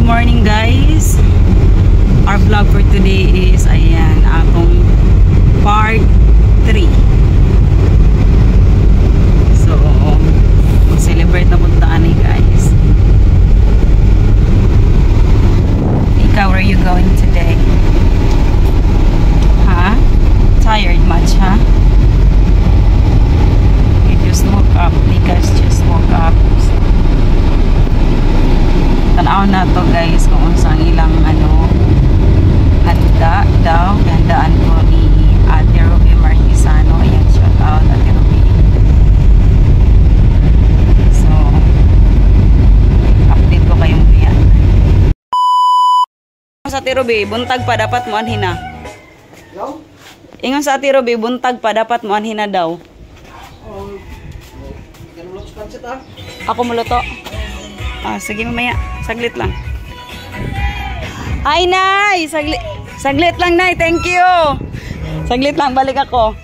morning guys. Our vlog for today is ayan, atong part 3. So, mag-celebrate na puntaan eh guys. Ikaw, where are you going today? Huh? Tired much, huh? You just woke up. Because just woke up. Tanaw na to guys kung unsang ilang handa daw. Handaan ko ni Ate Ruby Marquisano. Ayan, shout out Ate Ruby. So, update ko kayong biyan. Sa Ate Ruby, buntag pa dapat mo anhina. Ingon sa Ate Ruby, buntag pa dapat mo anhina daw. Ako muluto. Sige mamaya. Saglit lang. Hi, Nay! Saglit lang, Nay. Thank you. Saglit lang. Balik ako.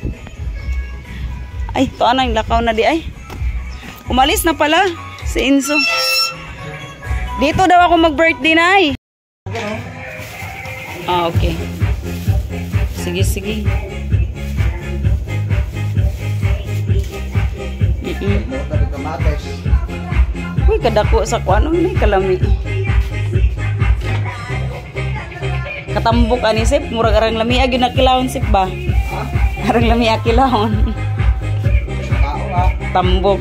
Ay, ito na yung lakaw na di. Ay, umalis na pala si Inso. Dito daw ako mag-birthday, Nay. Okay. Sige, sige. Uy, kadako sa kuano may kalami. Katambok ani sip, murag arang lami agi nakilawon sip ba? Arang lami akilawon. Tambok.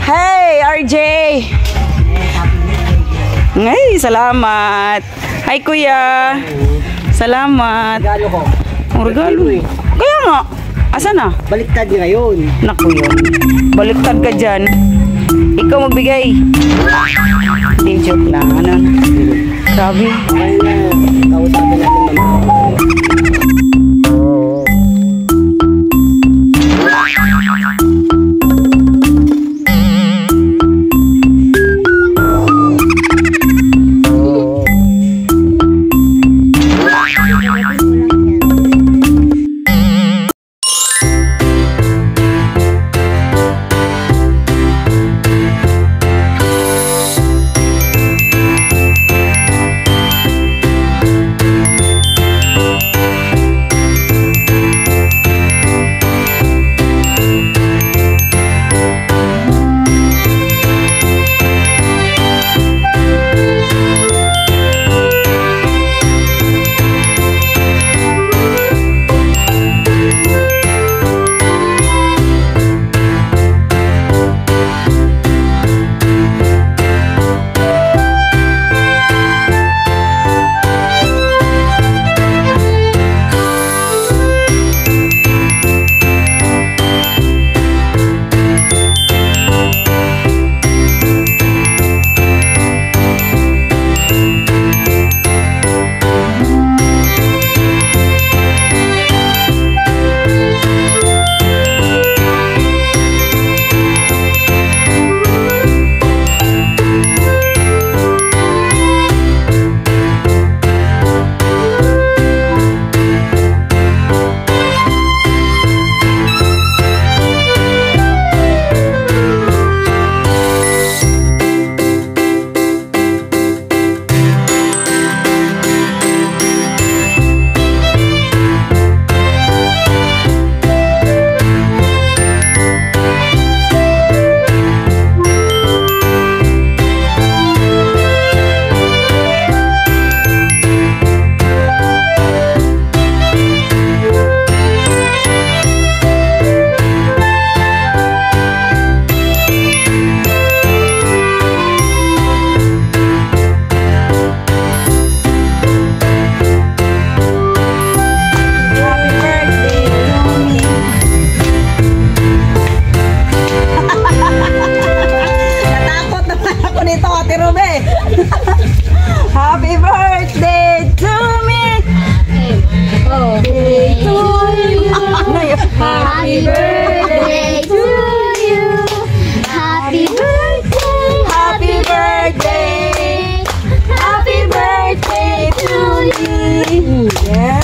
Hey, RJ. Ngay, salamat. Hi kuya. Salamat. Regalo. Kaya nga. Asa na? Baliktad ngayon. Naku yun. Baliktad ka dyan. Ikaw magbigay. Hindi, joke lang. Ano? Grabe. Okay na. Kausapin natin mama. Happy birthday to me. Birthday to you. Happy birthday to you. Happy birthday. Happy birthday. Happy birthday to you. Yes.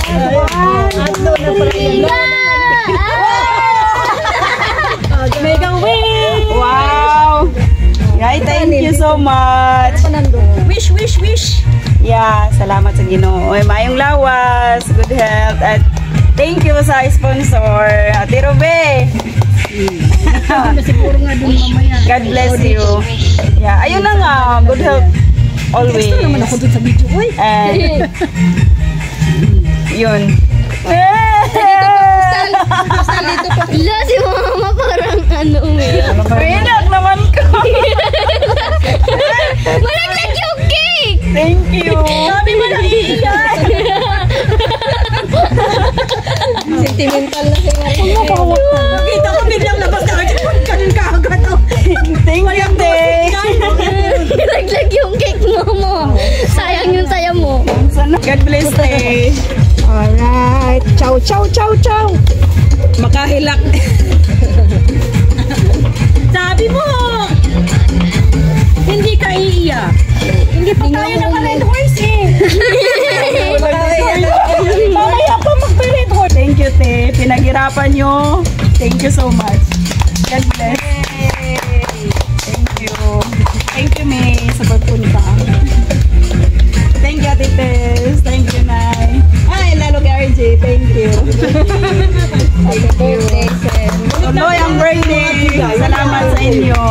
Wow. Yay, thank Thank you so much. Wish, wish, wish. Yeah, salamat sa Ginoo. Oy, mayong lawas, good health, at thank you sa sponsor, Ate Robe. Siguro nga dun mamaya. God bless you. Yeah, ayun na nga, good health always. Gusto naman ako dun sa video. Uy. And yun. Ila, si mama parang ano umiyak. Pinak naman ko. Malaglag yung cake! Thank you. Sabi mo na iiyak. Sentimental na si Maria. Nakita ko biglang labas na agad. Ganun ka agad. Thank you, te. Malaglag yung cake mo. Sayang yung saya mo. God bless, te. Alright. Ciao, ciao, ciao, ciao. Makahilak. Sabi mo, hindi ka iiyak. Hindi pa tayo naka-red horse eh. Mamaya pa mag-red horse. Thank you, te. Pinaghirapan nyo. Thank you so much. God bless. Thank you. Thank you, May, sa pagpunta. Thank you, Ate Tess. Thank you, Nay. Ay, lalo kay RJ. Thank you. Thank you. Tuloy ang birthday. Salamat sa inyo.